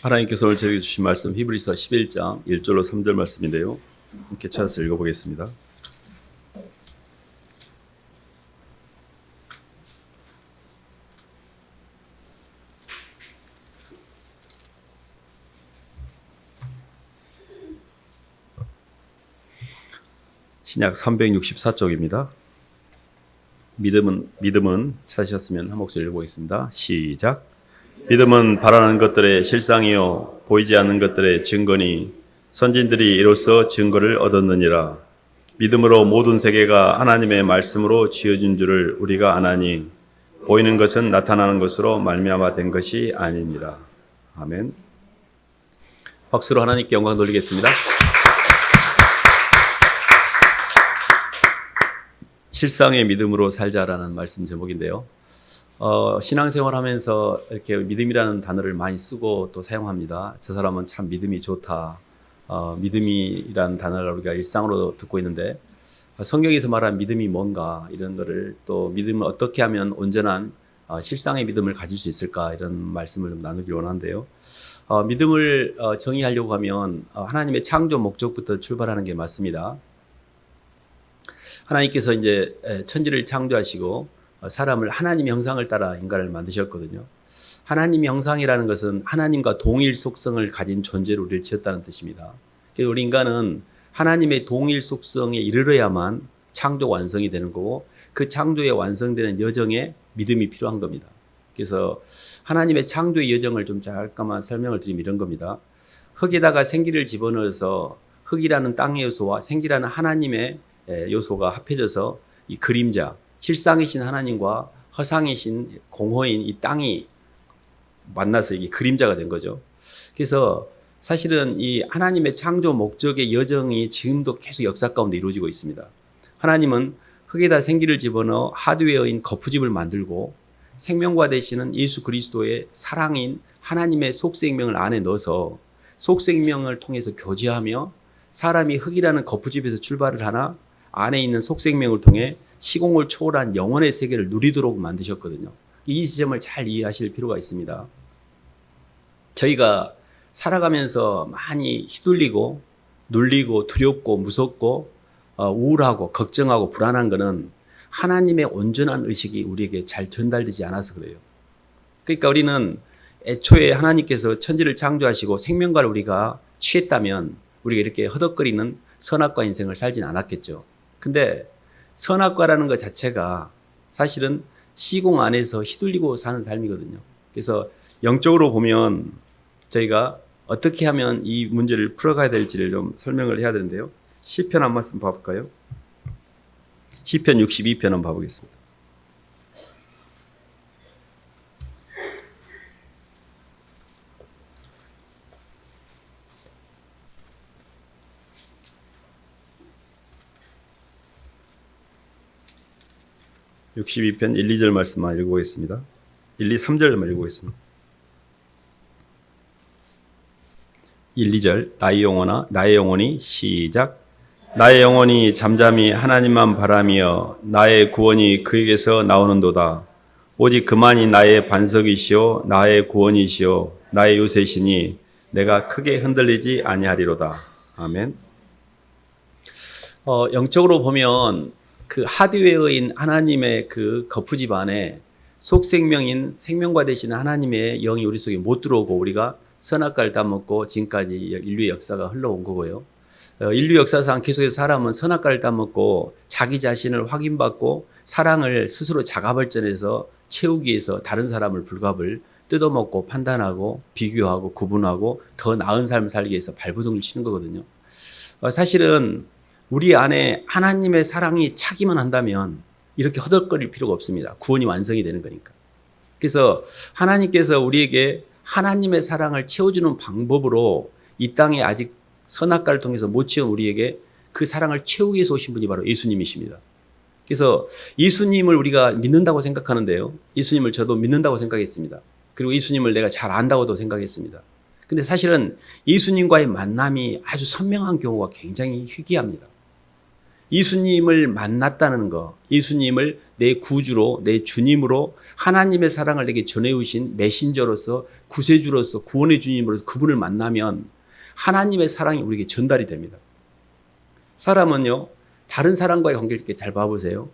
하나님께서 오늘 저에게 주신 말씀 히브리서 11장 1절로 3절 말씀인데요. 함께 찾아서 읽어보겠습니다. 신약 364쪽입니다. 믿음은 찾으셨으면 한 목소리 읽어보겠습니다. 시작. 믿음은 바라는 것들의 실상이요 보이지 않는 것들의 증거니 선진들이 이로써 증거를 얻었느니라. 믿음으로 모든 세계가 하나님의 말씀으로 지어진 줄을 우리가 아나니 보이는 것은 나타나는 것으로 말미암아 된 것이 아니니라. 아멘. 박수로 하나님께 영광 돌리겠습니다. 실상의 믿음으로 살자라는 말씀 제목인데요. 신앙생활하면서 이렇게 믿음이라는 단어를 많이 쓰고 또 사용합니다. 저 사람은 참 믿음이 좋다. 믿음이라는 단어를 우리가 일상으로 듣고 있는데 성경에서 말하는 믿음이 뭔가 이런 거를 또 믿음을 어떻게 하면 온전한 실상의 믿음을 가질 수 있을까 이런 말씀을 좀 나누기 원하는데요. 믿음을 정의하려고 하면 하나님의 창조 목적부터 출발하는 게 맞습니다. 하나님께서 이제 천지를 창조하시고 사람을 하나님의 형상을 따라 인간을 만드셨거든요. 하나님의 형상이라는 것은 하나님과 동일 속성을 가진 존재로 우리를 지었다는 뜻입니다. 그래서 우리 인간은 하나님의 동일 속성에 이르러야만 창조 완성이 되는 거고 그 창조에 완성되는 여정에 믿음이 필요한 겁니다. 그래서 하나님의 창조의 여정을 좀 잠깐만 설명을 드리면 이런 겁니다. 흙에다가 생기를 집어넣어서 흙이라는 땅의 요소와 생기라는 하나님의 요소가 합해져서 이 그림자, 실상이신 하나님과 허상이신 공허인 이 땅이 만나서 이게 그림자가 된 거죠. 그래서 사실은 이 하나님의 창조 목적의 여정이 지금도 계속 역사 가운데 이루어지고 있습니다. 하나님은 흙에다 생기를 집어넣어 하드웨어인 거푸집을 만들고 생명과 되시는 예수 그리스도의 사랑인 하나님의 속생명을 안에 넣어서 속생명을 통해서 교제하며 사람이 흙이라는 거푸집에서 출발을 하나 안에 있는 속생명을 통해 시공을 초월한 영혼의 세계를 누리도록 만드셨거든요. 이 지점을 잘 이해하실 필요가 있습니다. 저희가 살아가면서 많이 휘둘리고 눌리고 두렵고 무섭고 우울하고 걱정하고 불안한 것은 하나님의 온전한 의식이 우리에게 잘 전달되지 않아서 그래요. 그러니까 우리는 애초에 하나님께서 천지를 창조하시고 생명과를 우리가 취했다면 우리가 이렇게 허덕거리는 선악과 인생을 살진 않았겠죠. 근데 선악과라는 것 자체가 사실은 시공 안에서 휘둘리고 사는 삶이거든요. 그래서 영적으로 보면 저희가 어떻게 하면 이 문제를 풀어가야 될지를 좀 설명을 해야 되는데요. 시편 한 말씀 봐볼까요? 시편 62편 한번 봐보겠습니다. (62편) 1, 2절 말씀만 읽어보겠습니다. 1, 2, 3절만 읽어보겠습니다. 1, 2절 나의 영혼이 시작. 나의 영혼이 잠잠히 하나님만 바라며 나의 구원이 그에게서 나오는도다. 오직 그만이 나의 반석이시오 나의 구원이시오 나의 요새시니 내가 크게 흔들리지 아니하리로다. 아멘. 영적으로 보면 그 하드웨어인 하나님의 그 거푸집 안에 속생명인 생명과 되시는 하나님의 영이 우리 속에 못 들어오고 우리가 선악과를 따먹고 지금까지 인류의 역사가 흘러온 거고요. 인류 역사상 계속해서 사람은 선악과를 따먹고 자기 자신을 확인받고 사랑을 스스로 자가발전해서 채우기 위해서 다른 사람을 불갑을 뜯어먹고 판단하고 비교하고 구분하고 더 나은 삶을 살기 위해서 발버둥을 치는 거거든요. 사실은 우리 안에 하나님의 사랑이 차기만 한다면 이렇게 허덕거릴 필요가 없습니다. 구원이 완성이 되는 거니까. 그래서 하나님께서 우리에게 하나님의 사랑을 채워주는 방법으로 이 땅에 아직 선악과를 통해서 못 채운 우리에게 그 사랑을 채우기 위해서 오신 분이 바로 예수님이십니다. 그래서 예수님을 우리가 믿는다고 생각하는데요. 예수님을 저도 믿는다고 생각했습니다. 그리고 예수님을 내가 잘 안다고도 생각했습니다. 근데 사실은 예수님과의 만남이 아주 선명한 경우가 굉장히 희귀합니다. 예수님을 만났다는 거, 예수님을 내 구주로, 내 주님으로 하나님의 사랑을 내게 전해오신 메신저로서, 구세주로서, 구원의 주님으로서 그분을 만나면 하나님의 사랑이 우리에게 전달이 됩니다. 사람은요, 다른 사람과의 관계를 이렇게 잘 봐보세요.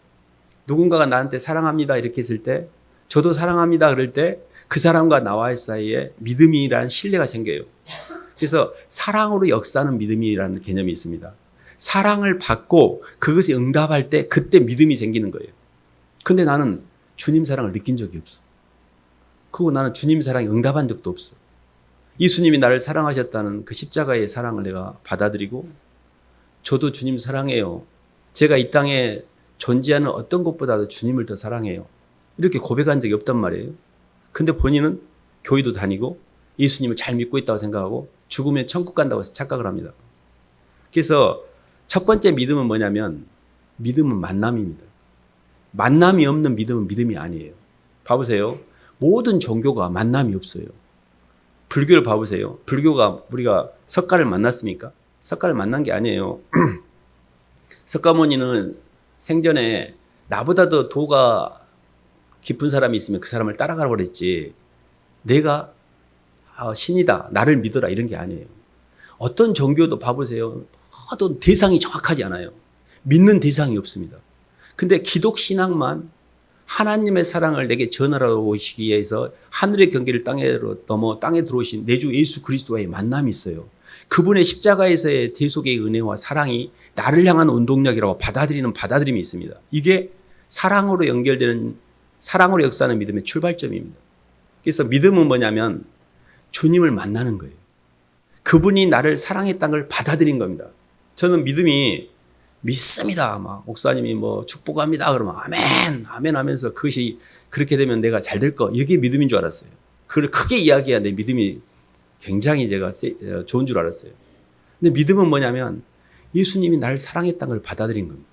누군가가 나한테 사랑합니다 이렇게 했을 때, 저도 사랑합니다 그럴 때 그 사람과 나와의 사이에 믿음이라는 신뢰가 생겨요. 그래서 사랑으로 역사하는 믿음이라는 개념이 있습니다. 사랑을 받고 그것에 응답할 때 그때 믿음이 생기는 거예요. 근데 나는 주님 사랑을 느낀 적이 없어. 그리고 나는 주님 사랑에 응답한 적도 없어. 예수님이 나를 사랑하셨다는 그 십자가의 사랑을 내가 받아들이고, 저도 주님 사랑해요. 제가 이 땅에 존재하는 어떤 것보다도 주님을 더 사랑해요. 이렇게 고백한 적이 없단 말이에요. 근데 본인은 교회도 다니고 예수님을 잘 믿고 있다고 생각하고 죽으면 천국 간다고 착각을 합니다. 그래서 첫 번째 믿음은 뭐냐면, 믿음은 만남입니다. 만남이 없는 믿음은 믿음이 아니에요. 봐보세요. 모든 종교가 만남이 없어요. 불교를 봐보세요. 불교가 우리가 석가를 만났습니까? 석가를 만난 게 아니에요. 석가모니는 생전에 나보다도 도가 깊은 사람이 있으면 그 사람을 따라가라고 그랬지, 내가 신이다, 나를 믿어라 이런 게 아니에요. 어떤 종교도 봐보세요. 모든 대상이 정확하지 않아요. 믿는 대상이 없습니다. 근데 기독신앙만 하나님의 사랑을 내게 전하라고 오시기 위해서 하늘의 경계를 땅으로 넘어 땅에 들어오신 내 주 예수 그리스도와의 만남이 있어요. 그분의 십자가에서의 대속의 은혜와 사랑이 나를 향한 운동력이라고 받아들이는 받아들임이 있습니다. 이게 사랑으로 연결되는, 사랑으로 역사하는 믿음의 출발점입니다. 그래서 믿음은 뭐냐면 주님을 만나는 거예요. 그분이 나를 사랑했다는 걸 받아들인 겁니다. 저는 믿음이 믿습니다. 막 목사님이 뭐 축복합니다 그러면 아멘, 아멘 하면서 그것이 그렇게 되면 내가 잘 될 거, 이게 믿음인 줄 알았어요. 그걸 크게 이야기해야 내 믿음이 굉장히 제가 좋은 줄 알았어요. 근데 믿음은 뭐냐면 예수님이 나를 사랑했다는 걸 받아들인 겁니다.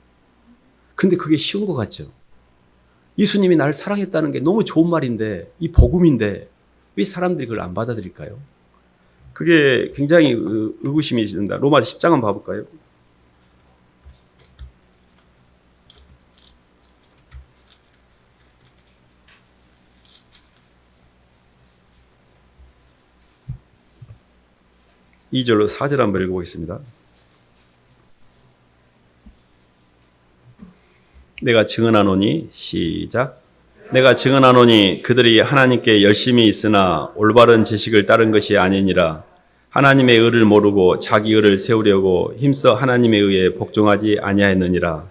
근데 그게 쉬운 것 같죠? 예수님이 나를 사랑했다는 게 너무 좋은 말인데, 이 복음인데 왜 사람들이 그걸 안 받아들일까요? 그게 굉장히 의구심이 든다. 로마서 10장 한번 봐볼까요? (2) 절로 4절 한번 읽어보겠습니다. 내가 증언하노니, 시작. 내가 증언하노니 그들이 하나님께 열심히 있으나 올바른 지식을 따른 것이 아니니라. 하나님의 의를 모르고 자기 의를 세우려고 힘써 하나님에 의해 복종하지 아니하였느니라.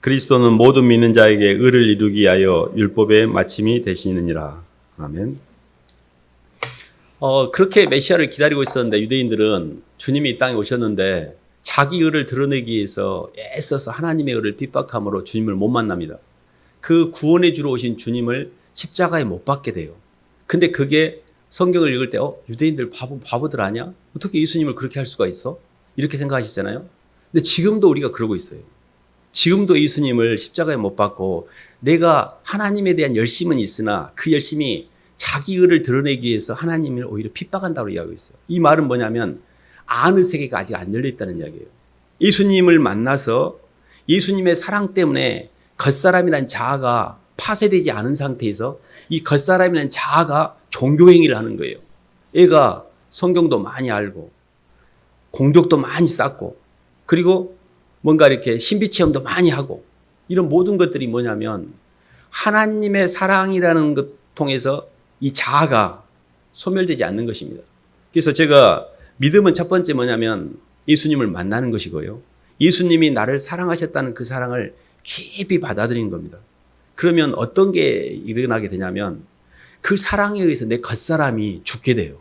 그리스도는 모든 믿는 자에게 의를 이루기 위하여 율법의 마침이 되시느니라. 아멘. 그렇게 메시아를 기다리고 있었는데 유대인들은 주님이 이 땅에 오셨는데 자기 의를 드러내기 위해서 애써서 하나님의 의를 핍박함으로 주님을 못 만납니다. 그 구원의 주로 오신 주님을 십자가에 못 박게 돼요. 근데 그게 성경을 읽을 때 유대인들 바보들 아니야? 어떻게 예수님을 그렇게 할 수가 있어? 이렇게 생각하시잖아요. 근데 지금도 우리가 그러고 있어요. 지금도 예수님을 십자가에 못 박고 내가 하나님에 대한 열심은 있으나 그 열심이 자기 의를 드러내기 위해서 하나님을 오히려 핍박한다고 이야기하고 있어요. 이 말은 뭐냐면 아는 세계가 아직 안 열려있다는 이야기예요. 예수님을 만나서 예수님의 사랑 때문에 겉사람이라는 자아가 파쇄되지 않은 상태에서 이 겉사람이라는 자아가 종교행위를 하는 거예요. 얘가 성경도 많이 알고 공덕도 많이 쌓고 그리고 뭔가 이렇게 신비체험도 많이 하고 이런 모든 것들이 뭐냐면 하나님의 사랑이라는 것 통해서 이 자아가 소멸되지 않는 것입니다. 그래서 제가 믿음은 첫 번째 뭐냐면 예수님을 만나는 것이고요. 예수님이 나를 사랑하셨다는 그 사랑을 깊이 받아들이는 겁니다. 그러면 어떤 게 일어나게 되냐면 그 사랑에 의해서 내 겉사람이 죽게 돼요.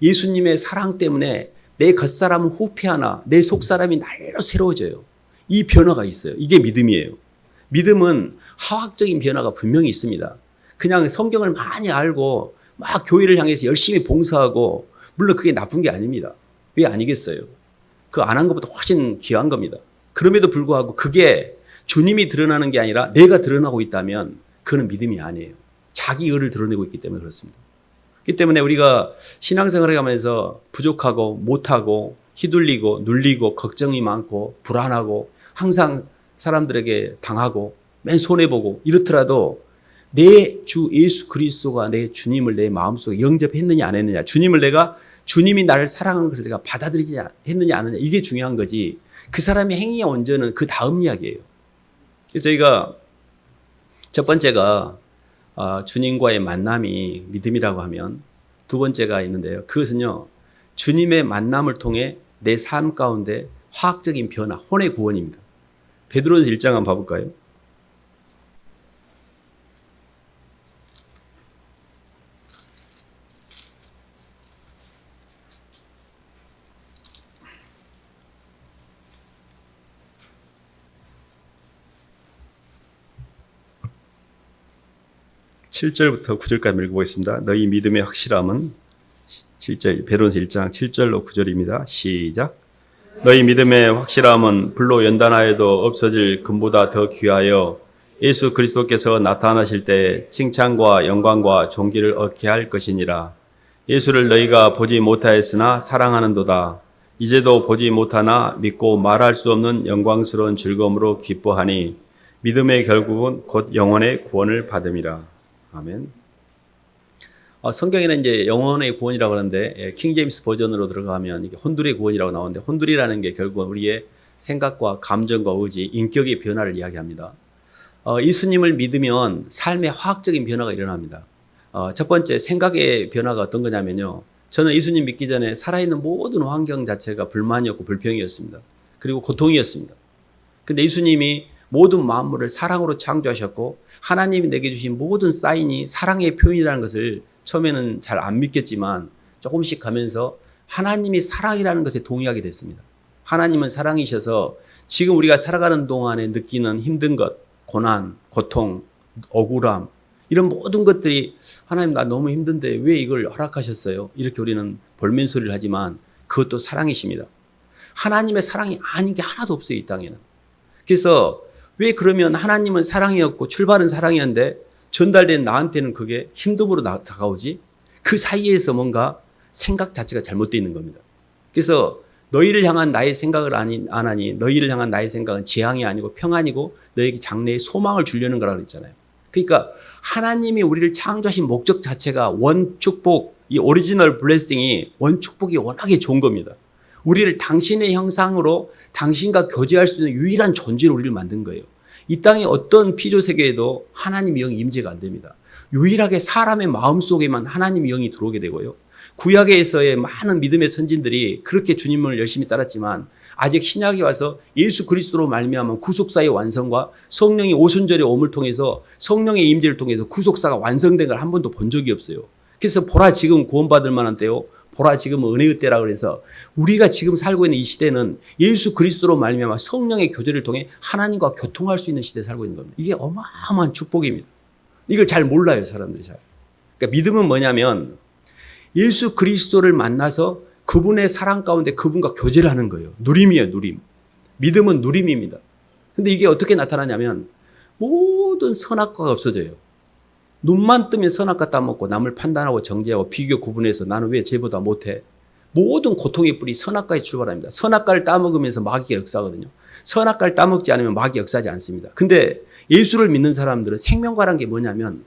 예수님의 사랑 때문에 내 겉사람은 후패하나 내 속사람이 날로 새로워져요. 이 변화가 있어요. 이게 믿음이에요. 믿음은 화학적인 변화가 분명히 있습니다. 그냥 성경을 많이 알고 막 교회를 향해서 열심히 봉사하고 물론 그게 나쁜 게 아닙니다. 왜 아니겠어요? 그 안 한 것보다 훨씬 귀한 겁니다. 그럼에도 불구하고 그게 주님이 드러나는 게 아니라 내가 드러나고 있다면 그건 믿음이 아니에요. 자기 의를 드러내고 있기 때문에 그렇습니다. 그렇기 때문에 우리가 신앙생활을 하면서 부족하고 못하고 휘둘리고 눌리고 걱정이 많고 불안하고 항상 사람들에게 당하고 맨 손해보고 이렇더라도 내 주 예수 그리스도가 내 주님을 내 마음속에 영접했느냐 안 했느냐, 주님이 나를 사랑하는 것을 내가 받아들이지 했느냐 안 했느냐, 이게 중요한 거지 그 사람의 행위의 원전은 그 다음 이야기예요. 그래서 저희가 첫 번째가 주님과의 만남이 믿음이라고 하면 두 번째가 있는데요. 그것은요, 주님의 만남을 통해 내 삶 가운데 화학적인 변화, 혼의 구원입니다. 베드로전서 1장 한번 봐볼까요? (7절부터) (9절까지) 읽어보겠습니다. 너희 믿음의 확실함은 7절, 베드로전서 1장 7절로 9절입니다. 시작. 너희 믿음의 확실함은 불로 연단하여도 없어질 금보다 더 귀하여 예수 그리스도께서 나타나실 때 칭찬과 영광과 존귀를 얻게 할 것이니라. 예수를 너희가 보지 못하였으나 사랑하는도다. 이제도 보지 못하나 믿고 말할 수 없는 영광스러운 즐거움으로 기뻐하니 믿음의 결국은 곧 영혼의 구원을 받음이라. 아멘. 성경에는 이제 영혼의 구원이라고 하는데 킹 제임스 버전으로 들어가면 이게 혼둘의 구원이라고 나오는데, 혼둘이라는 게 결국은 우리의 생각과 감정과 의지, 인격의 변화를 이야기합니다. 예수님을 믿으면 삶의 화학적인 변화가 일어납니다. 첫 번째 생각의 변화가 어떤 거냐면요, 저는 예수님 믿기 전에 살아있는 모든 환경 자체가 불만이었고 불평이었습니다. 그리고 고통이었습니다. 근데 예수님이 모든 만물을 사랑으로 창조하셨고 하나님이 내게 주신 모든 사인이 사랑의 표현이라는 것을 처음에는 잘 안 믿겠지만 조금씩 가면서 하나님이 사랑이라는 것에 동의하게 됐습니다. 하나님은 사랑이셔서 지금 우리가 살아가는 동안에 느끼는 힘든 것, 고난, 고통, 억울함, 이런 모든 것들이 하나님 나 너무 힘든데 왜 이걸 허락하셨어요? 이렇게 우리는 볼멘소리를 하지만 그것도 사랑이십니다. 하나님의 사랑이 아닌 게 하나도 없어요, 이 땅에는. 그래서 왜 그러면 하나님은 사랑이었고 출발은 사랑이었는데 전달된 나한테는 그게 힘듦으로 다가오지? 그 사이에서 뭔가 생각 자체가 잘못되어 있는 겁니다. 그래서 너희를 향한 나의 생각을 안 하니 너희를 향한 나의 생각은 재앙이 아니고 평안이고 너에게 장래에 소망을 주려는 거라고 그랬잖아요. 그러니까 하나님이 우리를 창조하신 목적 자체가 원축복, 이 오리지널 블레싱이 원축복이 워낙에 좋은 겁니다. 우리를 당신의 형상으로 당신과 교제할 수 있는 유일한 존재로 우리를 만든 거예요. 이 땅의 어떤 피조세계에도 하나님의 영이 임재가 안 됩니다. 유일하게 사람의 마음속에만 하나님의 영이 들어오게 되고요. 구약에서의 많은 믿음의 선진들이 그렇게 주님을 열심히 따랐지만 아직 신약에 와서 예수 그리스도로 말미암은 구속사의 완성과 성령의 오순절의 오음을 통해서 성령의 임재를 통해서 구속사가 완성된 걸 한 번도 본 적이 없어요. 그래서 보라 지금 구원받을 만한 때요, 보라 지금 은혜의 때라 그래서 우리가 지금 살고 있는 이 시대는 예수 그리스도로 말미암아 성령의 교제를 통해 하나님과 교통할 수 있는 시대에 살고 있는 겁니다. 이게 어마어마한 축복입니다. 이걸 잘 몰라요, 사람들이 잘. 그러니까 믿음은 뭐냐면 예수 그리스도를 만나서 그분의 사랑 가운데 그분과 교제를 하는 거예요. 누림이에요, 누림. 믿음은 누림입니다. 근데 이게 어떻게 나타나냐면 모든 선악과가 없어져요. 눈만 뜨면 선악과 따먹고 남을 판단하고 정죄하고 비교 구분해서 나는 왜 쟤보다 못해. 모든 고통의 뿌리 선악과에 출발합니다. 선악과를 따먹으면서 마귀가 역사하거든요. 선악과를 따먹지 않으면 마귀가 역사하지 않습니다. 근데 예수를 믿는 사람들은 생명과라는 게 뭐냐면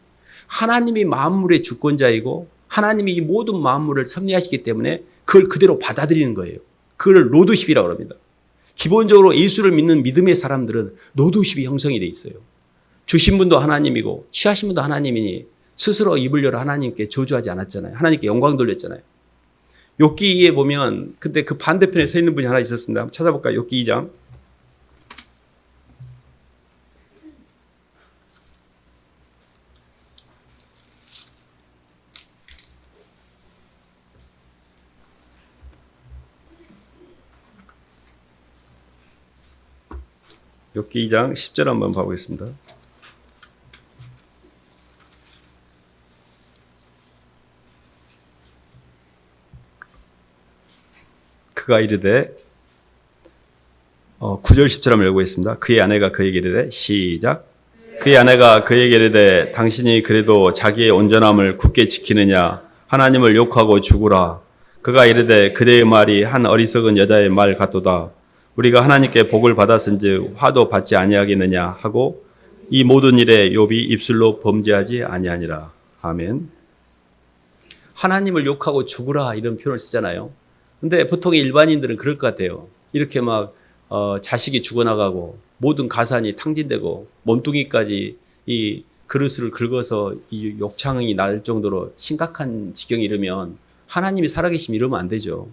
하나님이 만물의 주권자이고 하나님이 이 모든 만물을 섭리하시기 때문에 그걸 그대로 받아들이는 거예요. 그걸 로드십이라고 합니다. 기본적으로 예수를 믿는 믿음의 사람들은 로드십이 형성이 돼 있어요. 주신 분도 하나님이고 취하신 분도 하나님이니 스스로 입을 열어 하나님께 저주하지 않았잖아요. 하나님께 영광 돌렸잖아요. 욥기에 보면 근데 그 반대편에 서 있는 분이 하나 있었습니다. 한번 찾아볼까요? 욥기 2장. 욥기 2장 10절 한번 봐보겠습니다. 그가 이르되 9절 10절 한번 읽어보겠습니다. 그의 아내가 그에게 이르되 시작. 그의 아내가 그에게 이르되 당신이 그래도 자기의 온전함을 굳게 지키느냐 하나님을 욕하고 죽으라. 그가 이르되 그대의 말이 한 어리석은 여자의 말 같도다. 우리가 하나님께 복을 받았은즉 화도 받지 아니하겠느냐 하고 이 모든 일에 욥이 입술로 범죄하지 아니하니라. 아멘. 하나님을 욕하고 죽으라 이런 표현을 쓰잖아요. 근데 보통 일반인들은 그럴 것 같아요. 이렇게 막 자식이 죽어나가고 모든 가산이 탕진되고 몸뚱이까지 이 그릇을 긁어서 이 욕창이 날 정도로 심각한 지경에 이르면 하나님이 살아계시면 이러면 안 되죠.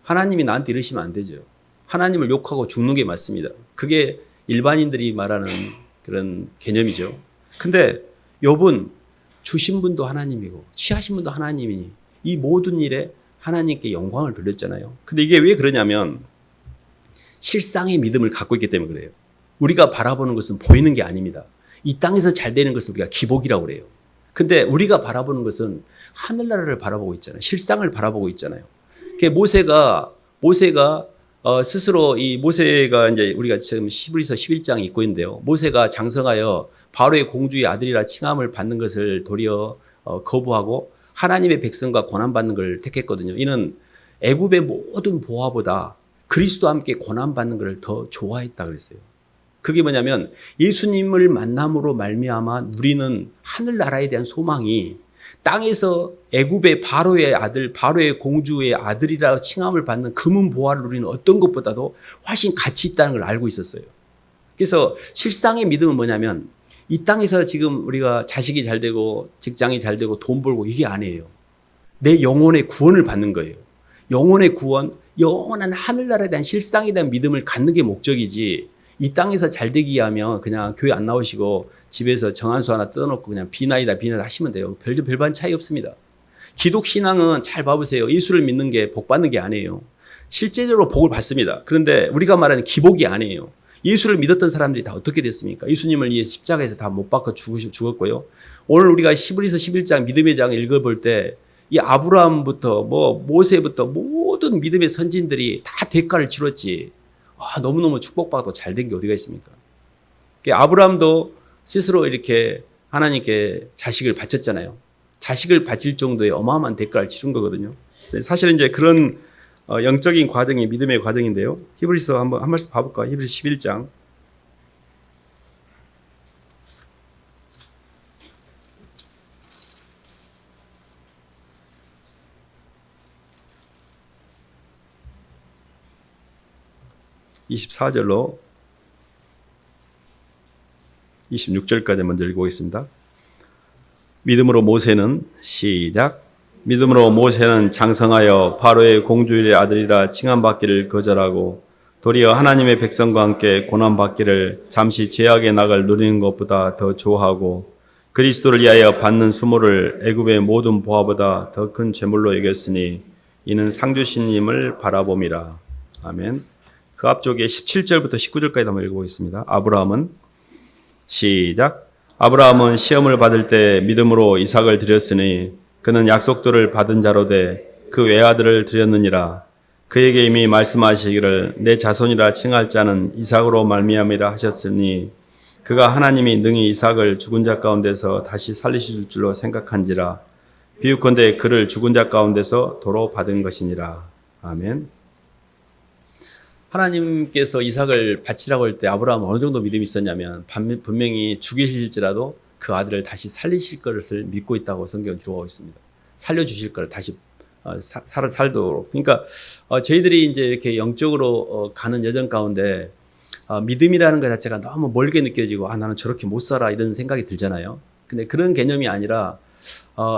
하나님이 나한테 이러시면 안 되죠. 하나님을 욕하고 죽는 게 맞습니다. 그게 일반인들이 말하는 그런 개념이죠. 근데 욥은 주신 분도 하나님이고 취하신 분도 하나님이니 이 모든 일에 하나님께 영광을 돌렸잖아요. 근데 이게 왜 그러냐면 실상의 믿음을 갖고 있기 때문에 그래요. 우리가 바라보는 것은 보이는 게 아닙니다. 이 땅에서 잘 되는 것을 우리가 기복이라고 그래요. 근데 우리가 바라보는 것은 하늘나라를 바라보고 있잖아요. 실상을 바라보고 있잖아요. 모세가 스스로 이 모세가 이제 우리가 지금 히브리서 11장 읽고 있는데요. 모세가 장성하여 바로의 공주의 아들이라 칭함을 받는 것을 도리어 거부하고 하나님의 백성과 고난받는 걸 택했거든요. 이는 애굽의 모든 보화보다 그리스도와 함께 고난받는 걸 더 좋아했다 그랬어요. 그게 뭐냐면 예수님을 만남으로 말미암아 누리는 하늘나라에 대한 소망이 땅에서 애굽의 바로의 아들, 바로의 공주의 아들이라 칭함을 받는 금은 보화를 누리는 어떤 것보다도 훨씬 가치 있다는 걸 알고 있었어요. 그래서 실상의 믿음은 뭐냐면 이 땅에서 지금 우리가 자식이 잘 되고 직장이 잘 되고 돈 벌고 이게 아니에요. 내 영혼의 구원을 받는 거예요. 영혼의 구원, 영원한 하늘나라에 대한 실상에 대한 믿음을 갖는 게 목적이지 이 땅에서 잘 되기 위하면 그냥 교회 안 나오시고 집에서 정한수 하나 뜯어놓고 그냥 비나이다 하시면 돼요. 별반 차이 없습니다. 기독신앙은 잘 봐보세요. 예수를 믿는 게 복 받는 게 아니에요. 실제적으로 복을 받습니다. 그런데 우리가 말하는 기복이 아니에요. 예수를 믿었던 사람들이 다 어떻게 됐습니까? 예수님을 위해 십자가에서 다 못 박아 죽었고요. 오늘 우리가 히브리서 11장 믿음의 장을 읽어볼 때 이 아브라함부터 모세부터 모든 믿음의 선진들이 다 대가를 치렀지. 너무너무 축복받고 잘 된 게 어디가 있습니까? 아브라함도 스스로 이렇게 하나님께 자식을 바쳤잖아요. 자식을 바칠 정도의 어마어마한 대가를 치른 거거든요. 사실은 이제 그런 영적인 과정이 믿음의 과정인데요. 히브리서 한 말씀 봐볼까요? 히브리서 11장. (24절로) 26절까지 먼저 읽어보겠습니다. 믿음으로 모세는 시작. 믿음으로 모세는 장성하여 바로의 공주의 아들이라 칭함받기를 거절하고 도리어 하나님의 백성과 함께 고난받기를 잠시 죄악의 낙을 누리는 것보다 더 좋아하고 그리스도를 위하여 받는 수모를 애굽의 모든 보화보다 더 큰 재물로 여겼으니 이는 상주신님을 바라봄이라. 아멘. 그 앞쪽에 17절부터 19절까지 한번 읽어보겠습니다. 아브라함은 시작. 아브라함은 시험을 받을 때 믿음으로 이삭을 드렸으니 그는 약속들을 받은 자로 돼 그 외아들을 드렸느니라. 그에게 이미 말씀하시기를 내 자손이라 칭할 자는 이삭으로 말미암이라 하셨으니 그가 하나님이 능히 이삭을 죽은 자 가운데서 다시 살리실 줄로 생각한지라. 비유컨대 그를 죽은 자 가운데서 도로 받은 것이니라. 아멘. 하나님께서 이삭을 바치라고 할 때 아브라함은 어느 정도 믿음이 있었냐면 분명히 죽이실지라도 그 아들을 다시 살리실 것을 믿고 있다고 성경은 기록하고 있습니다. 살려주실 것을 다시 살도록. 그러니까 저희들이 이제 이렇게 영적으로 가는 여정 가운데 믿음이라는 것 자체가 너무 멀게 느껴지고 나는 저렇게 못 살아 이런 생각이 들잖아요. 근데 그런 개념이 아니라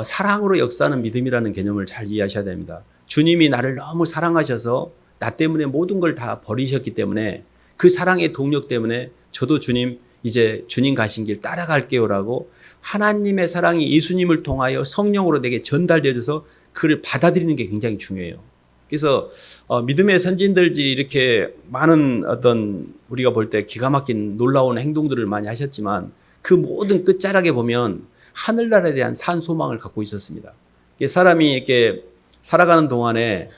사랑으로 역사하는 믿음이라는 개념을 잘 이해하셔야 됩니다. 주님이 나를 너무 사랑하셔서 나 때문에 모든 걸 다 버리셨기 때문에 그 사랑의 동력 때문에 저도 주님 이제 주님 가신 길 따라갈게요라고 하나님의 사랑이 예수님을 통하여 성령으로 내게 전달되어져서 그를 받아들이는 게 굉장히 중요해요. 그래서 믿음의 선진들이 이렇게 많은 어떤 우리가 볼 때 기가 막힌 놀라운 행동들을 많이 하셨지만 그 모든 끝자락에 보면 하늘나라에 대한 산 소망을 갖고 있었습니다. 사람이 이렇게 살아가는 동안에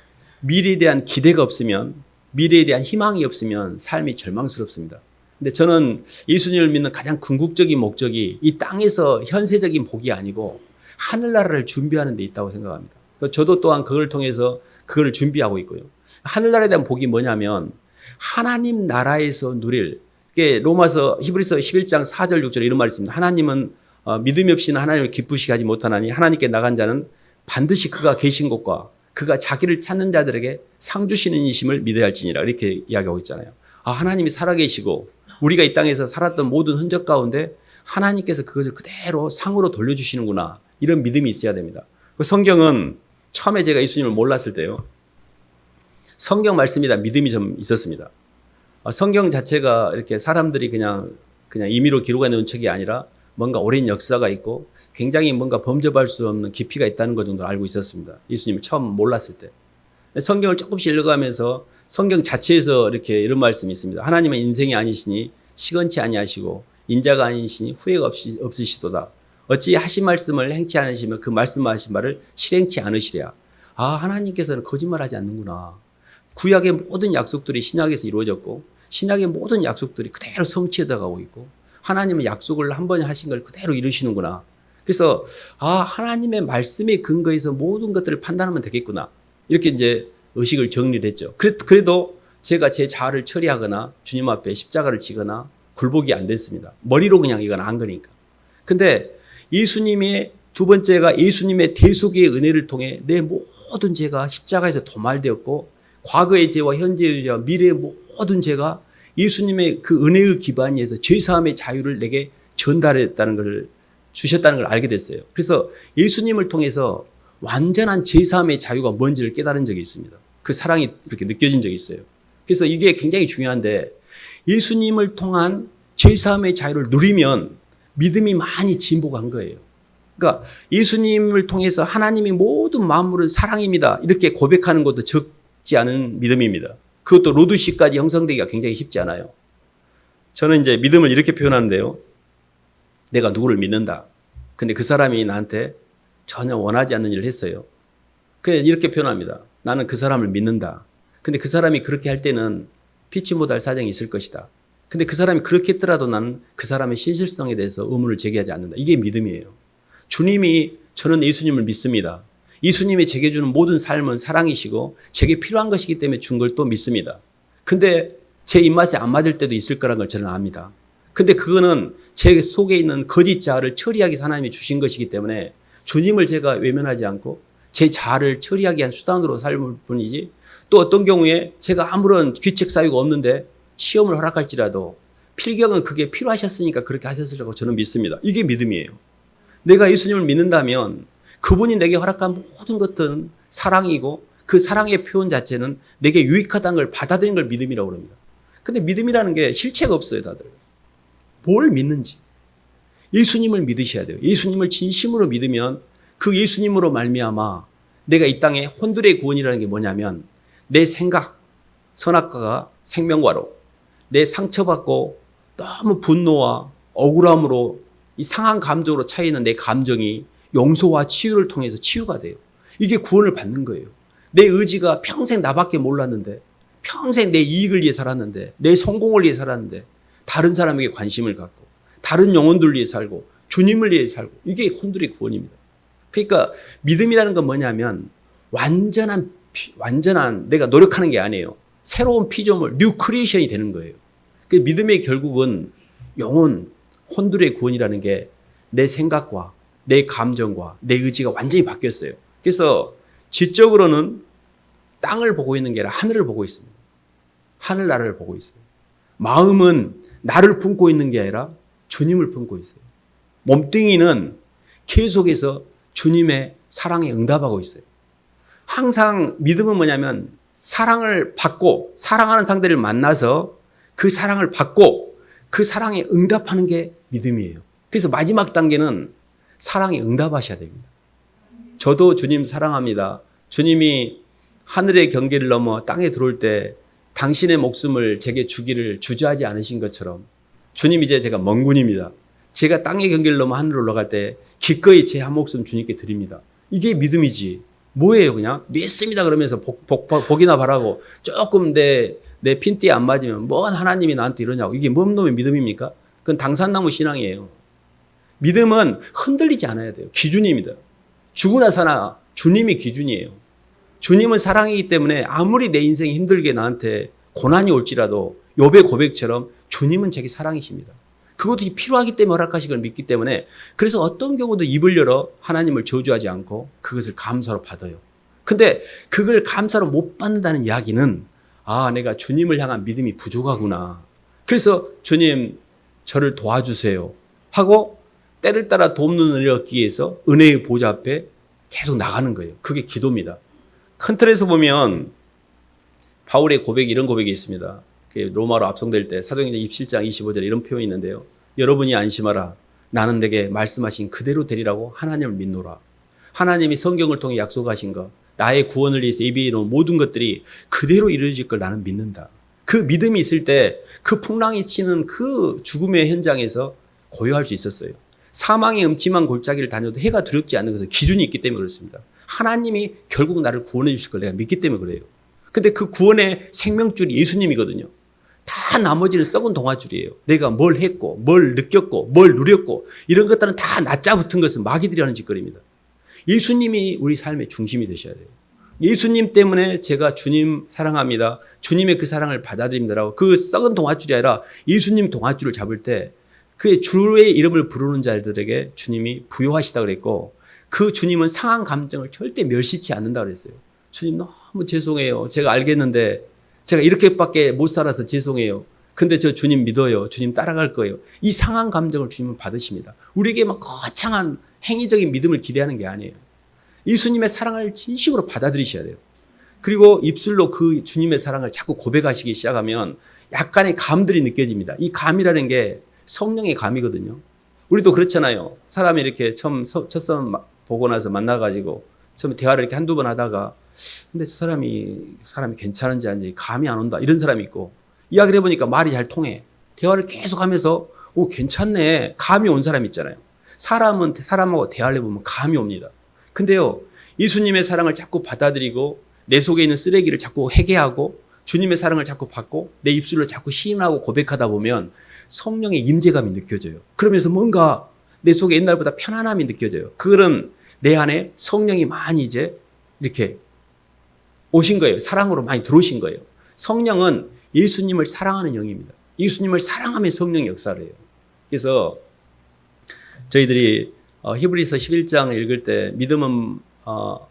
미래에 대한 기대가 없으면, 미래에 대한 희망이 없으면 삶이 절망스럽습니다. 근데 저는 예수님을 믿는 가장 궁극적인 목적이 이 땅에서 현세적인 복이 아니고 하늘나라를 준비하는 데 있다고 생각합니다. 저도 또한 그걸 통해서 그걸 준비하고 있고요. 하늘나라에 대한 복이 뭐냐면 하나님 나라에서 누릴, 이게 로마서 히브리서 11장 4절 6절 이런 말이 있습니다. 하나님은 믿음이 없이는 하나님을 기쁘시게 하지 못하나니 하나님께 나간 자는 반드시 그가 계신 곳과 그가 자기를 찾는 자들에게 상 주시는 이심을 믿어야 할지니라, 이렇게 이야기하고 있잖아요. 하나님이 살아계시고 우리가 이 땅에서 살았던 모든 흔적 가운데 하나님께서 그것을 그대로 상으로 돌려주시는구나, 이런 믿음이 있어야 됩니다. 성경은 처음에 제가 예수님을 몰랐을 때요, 성경 말씀이다 믿음이 좀 있었습니다. 성경 자체가 이렇게 사람들이 그냥 임의로 기록해 놓은 책이 아니라 뭔가 오랜 역사가 있고 굉장히 뭔가 범접할 수 없는 깊이가 있다는 것 정도를 알고 있었습니다. 예수님을 처음 몰랐을 때. 성경을 조금씩 읽어가면서 성경 자체에서 이렇게 이런 말씀이 있습니다. 하나님은 인생이 아니시니 시건치 아니하시고 인자가 아니시니 후회가 없으시도다. 어찌 하신 말씀을 행치 않으시면 그 말씀하신 말을 실행치 않으시랴. 하나님께서는 거짓말하지 않는구나. 구약의 모든 약속들이 신약에서 이루어졌고 신약의 모든 약속들이 그대로 성취해 가고 있고 하나님은 약속을 한 번에 하신 걸 그대로 이루시는구나. 그래서 하나님의 말씀에 근거해서 모든 것들을 판단하면 되겠구나. 이렇게 이제 의식을 정리를 했죠. 그래도 제가 제 자아를 처리하거나 주님 앞에 십자가를 지거나 굴복이 안 됐습니다. 머리로 그냥 이건 안 거니까. 근데 예수님의 두 번째가 예수님의 대속의 은혜를 통해 내 모든 죄가 십자가에서 도말되었고 과거의 죄와 현재의 죄와 미래의 모든 죄가 예수님의 그 은혜의 기반 위에서 죄사함의 자유를 내게 전달했다는 걸, 주셨다는 걸 알게 됐어요. 그래서 예수님을 통해서 완전한 죄사함의 자유가 뭔지를 깨달은 적이 있습니다. 그 사랑이 이렇게 느껴진 적이 있어요. 그래서 이게 굉장히 중요한데 예수님을 통한 죄사함의 자유를 누리면 믿음이 많이 진보한 거예요. 그러니까 예수님을 통해서 하나님이 모든 만물은 사랑입니다, 이렇게 고백하는 것도 적지 않은 믿음입니다. 그것도 로드시까지 형성되기가 굉장히 쉽지 않아요. 저는 이제 믿음을 이렇게 표현하는데요. 내가 누구를 믿는다. 근데 그 사람이 나한테 전혀 원하지 않는 일을 했어요. 그냥 이렇게 표현합니다. 나는 그 사람을 믿는다. 근데 그 사람이 그렇게 할 때는 피치 못할 사정이 있을 것이다. 근데 그 사람이 그렇게 했더라도 나는 그 사람의 신실성에 대해서 의문을 제기하지 않는다. 이게 믿음이에요. 주님이, 저는 예수님을 믿습니다. 예수님이 제게 주는 모든 삶은 사랑이시고 제게 필요한 것이기 때문에 준 걸 또 믿습니다. 근데 제 입맛에 안 맞을 때도 있을 거라는 걸 저는 압니다. 근데 그거는 제 속에 있는 거짓 자아를 처리하기 위해서 하나님이 주신 것이기 때문에 주님을 제가 외면하지 않고 제 자아를 처리하기 위한 수단으로 삶을 뿐이지, 또 어떤 경우에 제가 아무런 귀책 사유가 없는데 시험을 허락할지라도 필경은 그게 필요하셨으니까 그렇게 하셨으라고 저는 믿습니다. 이게 믿음이에요. 내가 예수님을 믿는다면 그분이 내게 허락한 모든 것들은 사랑이고 그 사랑의 표현 자체는 내게 유익하다는 걸 받아들인 걸 믿음이라고 합니다. 근데 믿음이라는 게 실체가 없어요, 다들. 뭘 믿는지. 예수님을 믿으셔야 돼요. 예수님을 진심으로 믿으면 그 예수님으로 말미암아 내가 이 땅에 혼들의 구원이라는 게 뭐냐면 내 생각, 선악과가 생명과로, 내 상처받고 너무 분노와 억울함으로 이 상한 감정으로 차이는 내 감정이 용서와 치유를 통해서 치유가 돼요. 이게 구원을 받는 거예요. 내 의지가 평생 나밖에 몰랐는데, 평생 내 이익을 위해 살았는데, 내 성공을 위해 살았는데 다른 사람에게 관심을 갖고 다른 영혼들 위해 살고 주님을 위해 살고, 이게 혼들의 구원입니다. 그러니까 믿음이라는 건 뭐냐면 완전한 내가 노력하는 게 아니에요. 새로운 피조물, 뉴 크리에이션이 되는 거예요. 그 믿음의 결국은 영혼, 혼들의 구원이라는 게 내 생각과 내 감정과 내 의지가 완전히 바뀌었어요. 그래서 지적으로는 땅을 보고 있는 게 아니라 하늘을 보고 있습니다. 하늘나라를 보고 있어요. 마음은 나를 품고 있는 게 아니라 주님을 품고 있어요. 몸뚱이는 계속해서 주님의 사랑에 응답하고 있어요. 항상 믿음은 뭐냐면 사랑을 받고 사랑하는 상대를 만나서 그 사랑을 받고 그 사랑에 응답하는 게 믿음이에요. 그래서 마지막 단계는 사랑에 응답하셔야 됩니다. 저도 주님 사랑합니다. 주님이 하늘의 경계를 넘어 땅에 들어올 때 당신의 목숨을 제게 주기를 주저하지 않으신 것처럼 주님, 이제 제가 먼군입니다. 제가 땅의 경계를 넘어 하늘로 올라갈 때 기꺼이 제 한 목숨 주님께 드립니다. 이게 믿음이지. 뭐예요? 그냥 믿습니다 그러면서 복이나 바라고 조금 내 핀띠에 안 맞으면 뭔 하나님이 나한테 이러냐고. 이게 뭔 놈의 믿음입니까? 그건 당산나무 신앙이에요. 믿음은 흔들리지 않아야 돼요. 기준입니다. 죽으나 사나 주님이 기준이에요. 주님은 사랑이기 때문에 아무리 내 인생이 힘들게 나한테 고난이 올지라도 욥의 고백처럼 주님은 제게 사랑이십니다. 그것이 필요하기 때문에 허락하신 걸 믿기 때문에 그래서 어떤 경우도 입을 열어 하나님을 저주하지 않고 그것을 감사로 받아요. 근데 그걸 감사로 못 받는다는 이야기는 내가 주님을 향한 믿음이 부족하구나. 그래서 주님 저를 도와주세요 하고 때를 따라 돕는 은혜를 얻기 위해서 은혜의 보좌 앞에 계속 나가는 거예요. 그게 기도입니다. 큰 틀에서 보면 바울의 고백이 이런 고백이 있습니다. 로마로 압송될 때 사도행전 27장 25절에 이런 표현이 있는데요. 여러분이 안심하라. 나는 내게 말씀하신 그대로 되리라고 하나님을 믿노라. 하나님이 성경을 통해 약속하신 것, 나의 구원을 위해서 예비해 놓은 모든 것들이 그대로 이루어질 걸 나는 믿는다. 그 믿음이 있을 때 그 풍랑이 치는 그 죽음의 현장에서 고요할 수 있었어요. 사망의 음침한 골짜기를 다녀도 해가 두렵지 않는 것은 기준이 있기 때문에 그렇습니다. 하나님이 결국 나를 구원해 주실 걸 내가 믿기 때문에 그래요. 근데 그 구원의 생명줄이 예수님이거든요. 다 나머지는 썩은 동아줄이에요. 내가 뭘 했고 뭘 느꼈고 뭘 누렸고 이런 것들은 다 낮자 붙은 것은 마귀들이 하는 짓거리입니다. 예수님이 우리 삶의 중심이 되셔야 돼요. 예수님 때문에 제가 주님 사랑합니다. 주님의 그 사랑을 받아들입니다라고 그 썩은 동아줄이 아니라 예수님 동아줄을 잡을 때 그의 주의 이름을 부르는 자들에게 주님이 부요하시다 그랬고 그 주님은 상한 감정을 절대 멸시치 않는다 그랬어요. 주님 너무 죄송해요. 제가 알겠는데 제가 이렇게밖에 못 살아서 죄송해요. 근데 저 주님 믿어요. 주님 따라갈 거예요. 이 상한 감정을 주님은 받으십니다. 우리에게 막 거창한 행위적인 믿음을 기대하는 게 아니에요. 예수님의 사랑을 진심으로 받아들이셔야 돼요. 그리고 입술로 그 주님의 사랑을 자꾸 고백하시기 시작하면 약간의 감들이 느껴집니다. 이 감이라는 게 성령의 감이거든요. 우리도 그렇잖아요. 사람이 이렇게 처음 첫선 보고 나서 만나가지고 처음에 대화를 이렇게 한두 번 하다가 근데 저 사람이 괜찮은지 아닌지 감이 안 온다. 이런 사람이 있고 이야기를 해보니까 말이 잘 통해. 대화를 계속 하면서 괜찮네. 감이 온 사람이 있잖아요. 사람은 사람하고 대화를 해보면 감이 옵니다. 근데요, 예수님의 사랑을 자꾸 받아들이고 내 속에 있는 쓰레기를 자꾸 회개하고 주님의 사랑을 자꾸 받고 내 입술로 자꾸 시인하고 고백하다 보면 성령의 임재감이 느껴져요. 그러면서 뭔가 내 속에 옛날보다 편안함이 느껴져요. 그거는 내 안에 성령이 많이 이제 이렇게 오신 거예요. 사랑으로 많이 들어오신 거예요. 성령은 예수님을 사랑하는 영입니다. 예수님을 사랑하며 성령의 역사를 해요. 그래서 저희들이 히브리서 11장 읽을 때 믿음은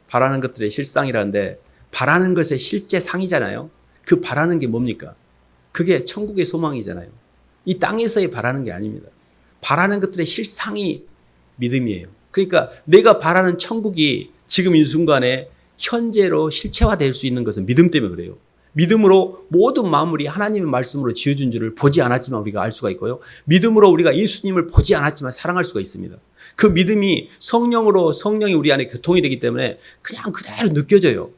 바라는 것들의 실상이라는데 바라는 것의 실제 상이잖아요. 그 바라는 게 뭡니까? 그게 천국의 소망이잖아요. 이 땅에서의 바라는 게 아닙니다. 바라는 것들의 실상이 믿음이에요. 그러니까 내가 바라는 천국이 지금 이 순간에 현재로 실체화될 수 있는 것은 믿음 때문에 그래요. 믿음으로 모든 만물이 하나님의 말씀으로 지어준 줄을 보지 않았지만 우리가 알 수가 있고요. 믿음으로 우리가 예수님을 보지 않았지만 사랑할 수가 있습니다. 그 믿음이 성령이 우리 안에 교통이 되기 때문에 그냥 그대로 느껴져요.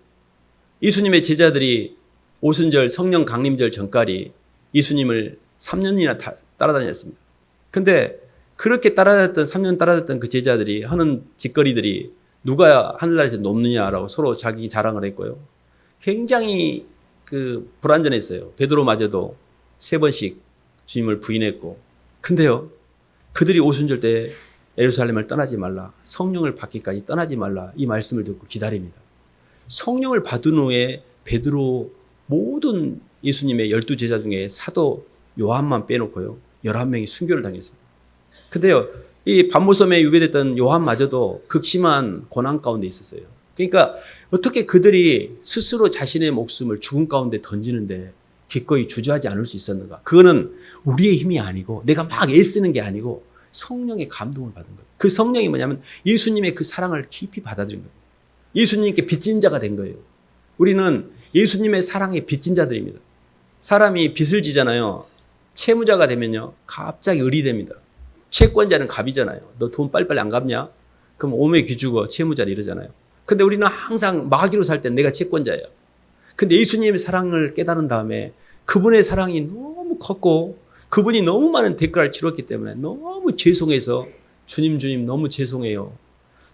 예수님의 제자들이 오순절 성령 강림절 전까지 예수님을 3년이나 따라다녔습니다. 근데 그렇게 3년 따라다녔던 그 제자들이 하는 짓거리들이 누가 하늘나라에서 높느냐라고 서로 자기 자랑을 했고요. 굉장히 불완전했어요. 베드로마저도 3번씩 주님을 부인했고. 근데요, 그들이 오순절 때 예루살렘을 떠나지 말라. 성령을 받기까지 떠나지 말라. 이 말씀을 듣고 기다립니다. 성령을 받은 후에 베드로 모든 예수님의 12제자 중에 사도 요한만 빼놓고요. 11명이 순교를 당했습니다. 근데요, 이 반모섬에 유배됐던 요한마저도 극심한 고난 가운데 있었어요. 그러니까 어떻게 그들이 스스로 자신의 목숨을 죽음 가운데 던지는데 기꺼이 주저하지 않을 수 있었는가? 그거는 우리의 힘이 아니고 내가 막 애쓰는 게 아니고 성령의 감동을 받은 거예요. 그 성령이 뭐냐면 예수님의 그 사랑을 깊이 받아들인 거예요. 예수님께 빚진 자가 된 거예요. 우리는 예수님의 사랑에 빚진 자들입니다. 사람이 빚을 지잖아요. 채무자가 되면요, 갑자기 을이 됩니다. 채권자는 갑이잖아요. 너 돈 빨리빨리 안 갚냐? 그럼 오매 기죽어 채무자를 이러잖아요. 근데 우리는 항상 마귀로 살 때는 내가 채권자예요. 근데 예수님의 사랑을 깨달은 다음에 그분의 사랑이 너무 컸고 그분이 너무 많은 대가를 치렀기 때문에 너무 죄송해서 주님 너무 죄송해요.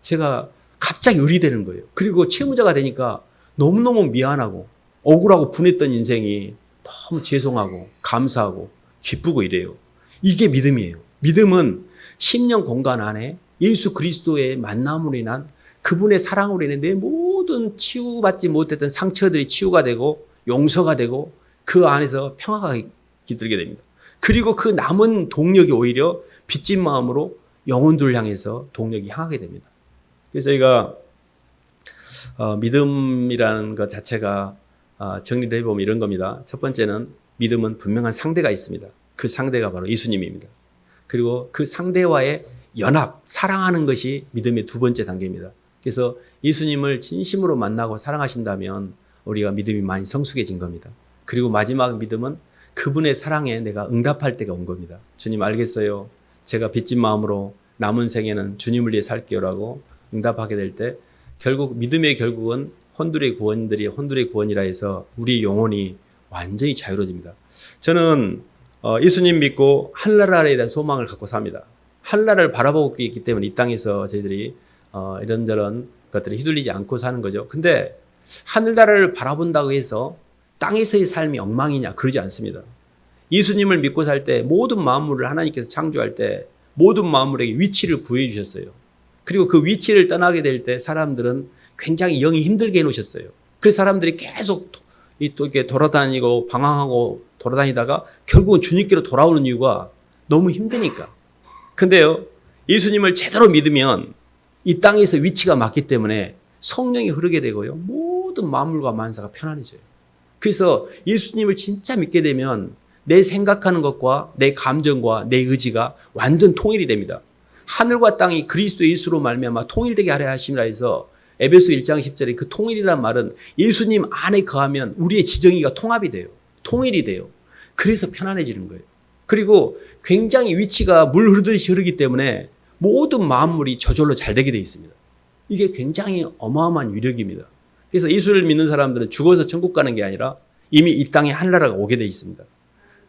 제가 갑자기 을이 되는 거예요. 그리고 채무자가 되니까 너무너무 미안하고 억울하고 분했던 인생이 너무 죄송하고 감사하고 기쁘고 이래요. 이게 믿음이에요. 믿음은 10년 공간 안에 예수 그리스도의 만남으로 인한 그분의 사랑으로 인해 내 모든 치유받지 못했던 상처들이 치유가 되고 용서가 되고 그 안에서 평화가 깃들게 됩니다. 그리고 그 남은 동력이 오히려 빚진 마음으로 영혼들을 향해서 동력이 향하게 됩니다. 그래서 저희가 믿음이라는 것 자체가 정리를 해보면 이런 겁니다. 첫 번째는 믿음은 분명한 상대가 있습니다. 그 상대가 바로 예수님입니다. 그리고 그 상대와의 연합, 사랑하는 것이 믿음의 두 번째 단계입니다. 그래서 예수님을 진심으로 만나고 사랑하신다면 우리가 믿음이 많이 성숙해진 겁니다. 그리고 마지막 믿음은 그분의 사랑에 내가 응답할 때가 온 겁니다. 주님 알겠어요. 제가 빚진 마음으로 남은 생에는 주님을 위해 살게요라고 응답하게 될 때 결국 믿음의 결국은 혼들의 구원이라 해서 우리 영혼이 완전히 자유로워집니다. 저는 예수님 믿고 하늘나라에 대한 소망을 갖고 삽니다. 하늘나라를 바라보고 있기 때문에 이 땅에서 저희들이 이런저런 것들을 휘둘리지 않고 사는 거죠. 근데 하늘나라를 바라본다고 해서 땅에서의 삶이 엉망이냐? 그러지 않습니다. 예수님을 믿고 살 때 모든 만물을 하나님께서 창조할 때 모든 만물에게 위치를 구해 주셨어요. 그리고 그 위치를 떠나게 될 때 사람들은 굉장히 영이 힘들게 해놓으셨어요. 그래서 사람들이 계속 또 이렇게 돌아다니고 방황하고 돌아다니다가 결국은 주님께로 돌아오는 이유가 너무 힘드니까. 근데요, 예수님을 제대로 믿으면 이 땅에서 위치가 맞기 때문에 성령이 흐르게 되고요. 모든 만물과 만사가 편안해져요. 그래서 예수님을 진짜 믿게 되면 내 생각하는 것과 내 감정과 내 의지가 완전 통일이 됩니다. 하늘과 땅이 그리스도 예수로 말미암아 통일되게 하려 하심이라 해서 에베소 1장 10절에 그 통일이란 말은 예수님 안에 거하면 우리의 지정의가 통합이 돼요. 통일이 돼요. 그래서 편안해지는 거예요. 그리고 굉장히 위치가 물 흐르듯이 흐르기 때문에 모든 만물이 저절로 잘 되게 돼 있습니다. 이게 굉장히 어마어마한 위력입니다. 그래서 예수를 믿는 사람들은 죽어서 천국 가는 게 아니라 이미 이 땅에 하늘나라가 오게 돼 있습니다.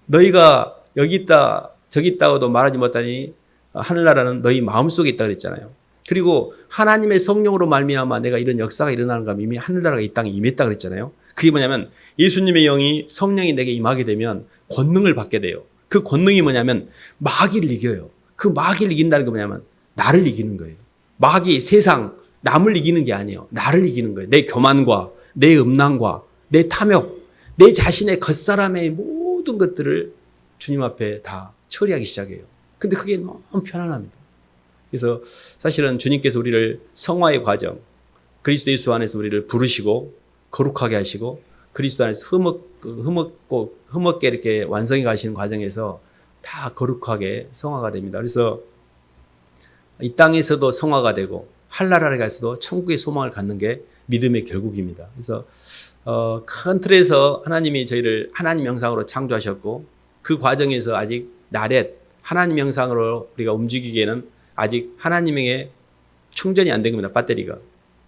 너희가 여기 있다 저기 있다고도 말하지 못하니 하늘나라는 너희 마음속에 있다 그랬잖아요. 그리고 하나님의 성령으로 말미암아 내가 이런 역사가 일어나는 거 이미 하늘나라가 이 땅에 임했다 그랬잖아요. 그게 뭐냐면 예수님의 영이 성령이 내게 임하게 되면 권능을 받게 돼요. 그 권능이 뭐냐면 마귀를 이겨요. 그 마귀를 이긴다는 게 뭐냐면 나를 이기는 거예요. 마귀, 세상, 남을 이기는 게 아니에요. 나를 이기는 거예요. 내 교만과 내 음란과 내 탐욕, 내 자신의 겉사람의 모든 것들을 주님 앞에 다 처리하기 시작해요. 근데 그게 너무 편안합니다. 그래서 사실은 주님께서 우리를 성화의 과정, 그리스도 예수 안에서 우리를 부르시고 거룩하게 하시고 그리스도 안에서 흠없게 이렇게 완성해 가시는 과정에서 다 거룩하게 성화가 됩니다. 그래서 이 땅에서도 성화가 되고 하늘나라에 가서도 천국의 소망을 갖는 게 믿음의 결국입니다. 그래서 큰 틀에서 하나님이 저희를 하나님 형상으로 창조하셨고 그 과정에서 아직 나렛 하나님 형상으로 우리가 움직이기에는 아직 하나님에게 충전이 안 된 겁니다. 배터리가.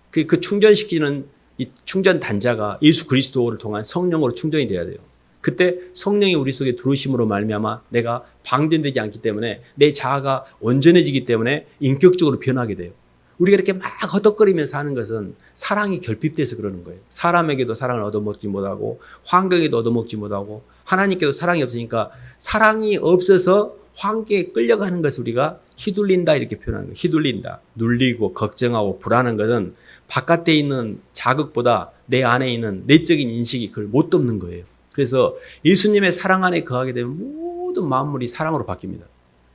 그 충전시키는 이 충전 단자가 예수 그리스도를 통한 성령으로 충전이 돼야 돼요. 그때 성령이 우리 속에 들어오심으로 말미암아 내가 방전되지 않기 때문에 내 자아가 온전해지기 때문에 인격적으로 변하게 돼요. 우리가 이렇게 막 허덕거리면서 하는 것은 사랑이 결핍돼서 그러는 거예요. 사람에게도 사랑을 얻어먹지 못하고 환경에도 얻어먹지 못하고 하나님께도 사랑이 없으니까 사랑이 없어서 환경에 끌려가는 것을 우리가 휘둘린다 이렇게 표현하는 거예요. 휘둘린다. 눌리고 걱정하고 불안한 것은 바깥에 있는 자극보다 내 안에 있는 내적인 인식이 그걸 못 덮는 거예요. 그래서 예수님의 사랑 안에 거하게 되면 모든 만물이 사랑으로 바뀝니다.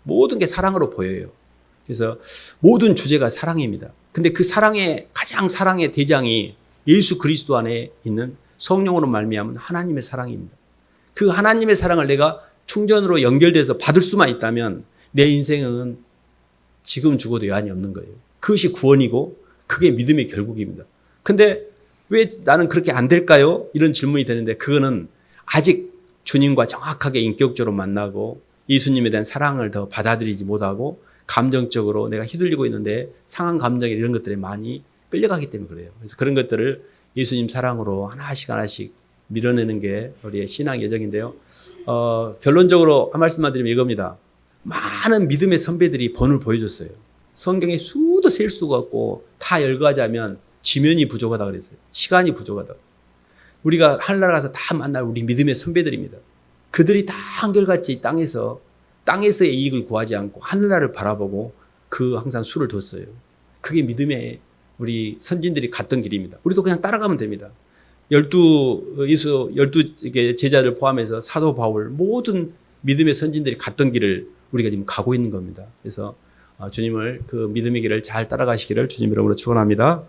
모든 게 사랑으로 보여요. 그래서 모든 주제가 사랑입니다. 근데 그 가장 사랑의 대장이 예수 그리스도 안에 있는 성령으로 말미암은 하나님의 사랑입니다. 그 하나님의 사랑을 내가 충전으로 연결돼서 받을 수만 있다면 내 인생은 지금 죽어도 여한이 없는 거예요. 그것이 구원이고 그게 믿음의 결국입니다. 근데 왜 나는 그렇게 안 될까요? 이런 질문이 되는데 그거는 아직 주님과 정확하게 인격적으로 만나고 예수님에 대한 사랑을 더 받아들이지 못하고 감정적으로 내가 휘둘리고 있는데 상한 감정이 이런 것들에 많이 끌려가기 때문에 그래요. 그래서 그런 것들을 예수님 사랑으로 하나씩 밀어내는 게 우리의 신앙 여정인데요. 결론적으로 한 말씀만 드리면 이겁니다. 많은 믿음의 선배들이 본을 보여줬어요. 성경에 수도 셀 수가 없고 다 열거하자면 지면이 부족하다 그랬어요. 시간이 부족하다. 우리가 하늘나라 가서 다 만날 우리 믿음의 선배들입니다. 그들이 다 한결같이 땅에서의 이익을 구하지 않고 하늘나라를 바라보고 항상 수를 뒀어요. 그게 믿음의 우리 선진들이 갔던 길입니다. 우리도 그냥 따라가면 됩니다. 열두 제자를 포함해서 사도 바울 모든 믿음의 선진들이 갔던 길을 우리가 지금 가고 있는 겁니다. 그래서 주님을 그 믿음의 길을 잘 따라가시기를 주님 이름으로 축원합니다.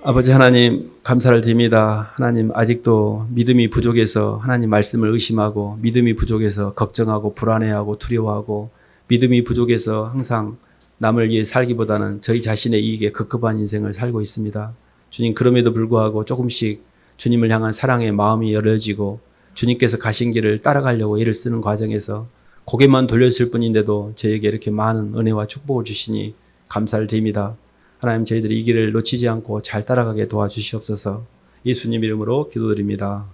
아버지 하나님 감사를 드립니다. 하나님 아직도 믿음이 부족해서 하나님 말씀을 의심하고 믿음이 부족해서 걱정하고 불안해하고 두려워하고 믿음이 부족해서 항상 남을 위해 살기보다는 저희 자신의 이익에 급급한 인생을 살고 있습니다. 주님 그럼에도 불구하고 조금씩 주님을 향한 사랑의 마음이 열어지고 주님께서 가신 길을 따라가려고 애를 쓰는 과정에서 고개만 돌렸을 뿐인데도 저에게 이렇게 많은 은혜와 축복을 주시니 감사를 드립니다. 하나님 저희들이 이 길을 놓치지 않고 잘 따라가게 도와주시옵소서. 예수님 이름으로 기도드립니다.